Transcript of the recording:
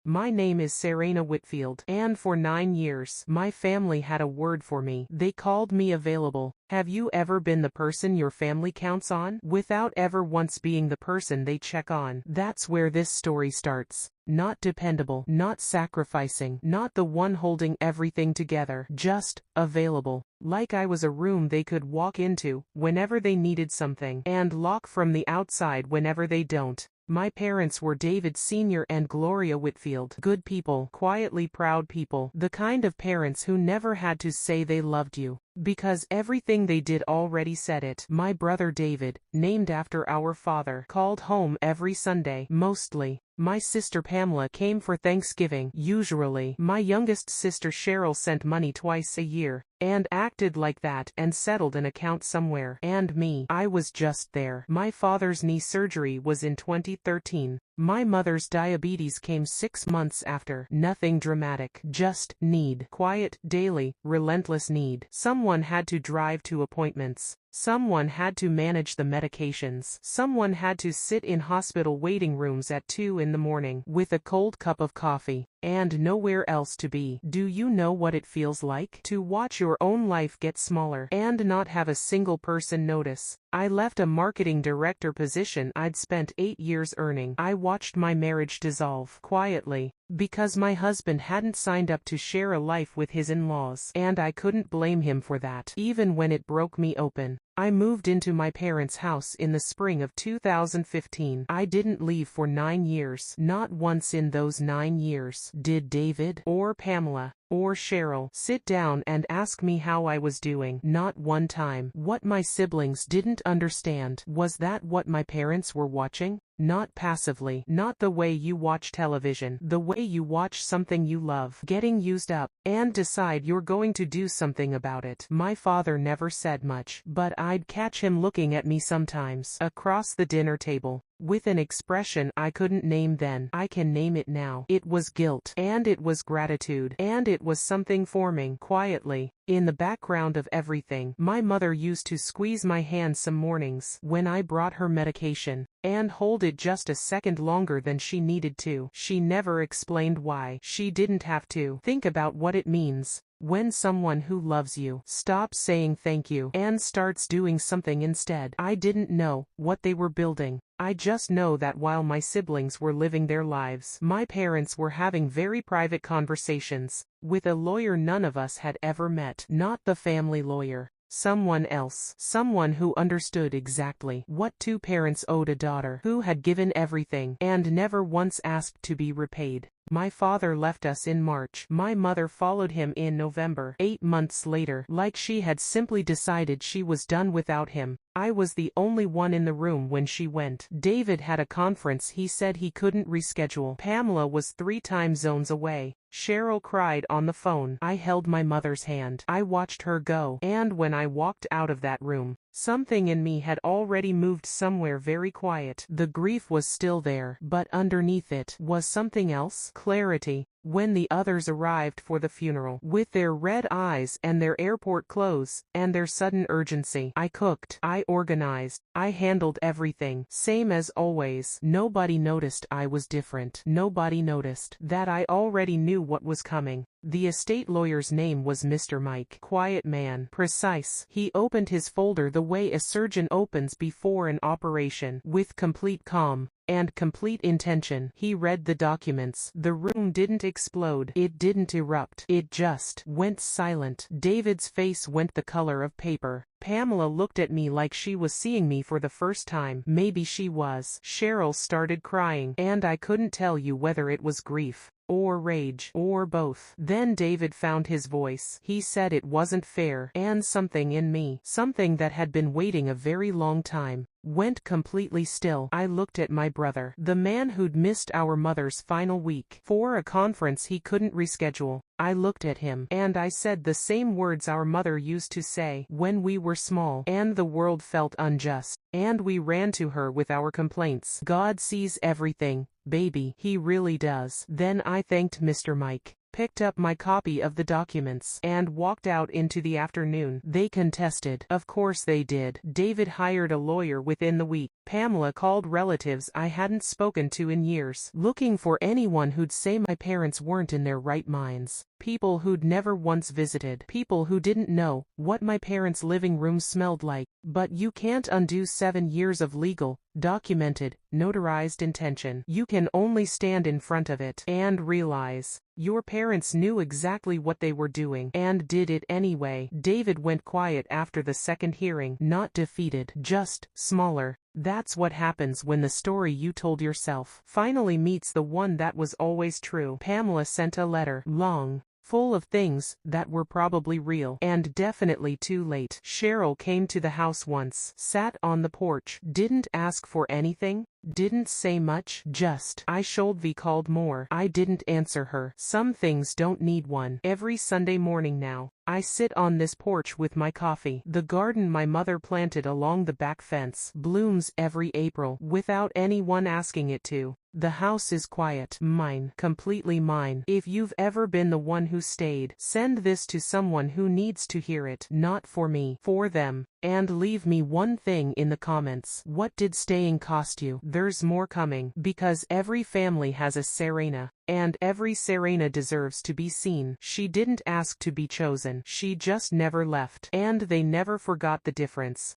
My name is Serena Whitfield, and for 9 years, my family had a word for me. They called me available. Have you ever been the person your family counts on, without ever once being the person they check on? That's where this story starts. Not dependable, not sacrificing, not the one holding everything together, just available. Like I was a room they could walk into whenever they needed something, and lock from the outside whenever they don't. My parents were David Sr. and Gloria Whitfield. Good people, quietly proud people, the kind of parents who never had to say they loved you, because everything they did already said it. My brother David, named after our father, called home every Sunday, mostly. My sister Pamela came for Thanksgiving, usually. My youngest sister Cheryl sent money twice a year, and acted like that and settled an account somewhere. And me, I was just there. My father's knee surgery was in 2013. My mother's diabetes came 6 months after. Nothing dramatic, just need. Quiet, daily, relentless need. Someone had to drive to appointments. Someone had to manage the medications. Someone had to sit in hospital waiting rooms at 2 in the morning with a cold cup of coffee, and nowhere else to be. Do you know what it feels like to watch your own life get smaller and not have a single person notice? I left a marketing director position I'd spent 8 years earning. I watched my marriage dissolve quietly, because my husband hadn't signed up to share a life with his in-laws, and I couldn't blame him for that, even when it broke me open. I moved into my parents' house in the spring of 2015. I didn't leave for 9 years. Not once in those 9 years did David, or Pamela, or Cheryl sit down and ask me how I was doing. Not one time. What my siblings didn't understand was that what my parents were watching, not passively, not the way you watch television, the way you watch something you love getting used up, and decide you're going to do something about it. My father never said much, but I'd catch him looking at me sometimes, across the dinner table, with an expression I couldn't name then. I can name it now. It was guilt, and it was gratitude, and it was something forming, quietly, in the background of everything. My mother used to squeeze my hand some mornings when I brought her medication, and hold it just a second longer than she needed to. She never explained why. She didn't have to. Think about what it means when someone who loves you stops saying thank you and starts doing something instead. I didn't know what they were building. I just know that while my siblings were living their lives, my parents were having very private conversations with a lawyer none of us had ever met. Not the family lawyer. Someone else. Someone who understood exactly what two parents owed a daughter who had given everything and never once asked to be repaid. My father left us in March. My mother followed him in November. 8 months later, like she had simply decided she was done without him. I was the only one in the room when she went. David had a conference he said he couldn't reschedule. Pamela was 3 time zones away. Cheryl cried on the phone. I held my mother's hand. I watched her go. And when I walked out of that room, something in me had already moved somewhere very quiet. The grief was still there, but underneath it was something else. Clarity. When the others arrived for the funeral, with their red eyes and their airport clothes, and their sudden urgency, I cooked, I organized, I handled everything, same as always. Nobody noticed I was different. Nobody noticed that I already knew what was coming. The estate lawyer's name was Mr. Mike. Quiet man. Precise. He opened his folder the way a surgeon opens before an operation, with complete calm and complete intention. He read the documents. The room didn't explode. It didn't erupt. It just went silent. David's face went the color of paper. Pamela looked at me like she was seeing me for the first time. Maybe she was. Cheryl started crying, and I couldn't tell you whether it was grief or rage, or both. Then David found his voice. He said it wasn't fair, and something in me, something that had been waiting a very long time, went completely still. I looked at my brother, the man who'd missed our mother's final week for a conference he couldn't reschedule. I looked at him, and I said the same words our mother used to say when we were small, and the world felt unjust, and we ran to her with our complaints. God sees everything, baby. He really does. Then I thanked Mr. Mike. picked up my copy of the documents, and walked out into the afternoon. They contested. Of course they did. David hired a lawyer within the week. Pamela called relatives I hadn't spoken to in years, looking for anyone who'd say my parents weren't in their right minds. People who'd never once visited. People who didn't know what my parents' living room smelled like. But you can't undo 7 years of legal, documented, notarized intention. You can only stand in front of it and realize your parents knew exactly what they were doing and did it anyway. David went quiet after the second hearing, not defeated, just smaller. That's what happens when the story you told yourself finally meets the one that was always true. Pamela sent a letter, long, full of things that were probably real and definitely too late. Cheryl came to the house once, sat on the porch, didn't ask for anything, didn't say much, just, I should be called more. I didn't answer her. Some things don't need one. Every Sunday morning now, I sit on this porch with my coffee. The garden my mother planted along the back fence blooms every April without anyone asking it to. The house is quiet. Mine. Completely mine. If you've ever been the one who stayed, send this to someone who needs to hear it. Not for me. For them. And leave me one thing in the comments. What did staying cost you? There's more coming. Because every family has a Serena. And every Serena deserves to be seen. She didn't ask to be chosen. She just never left. And they never forgot the difference.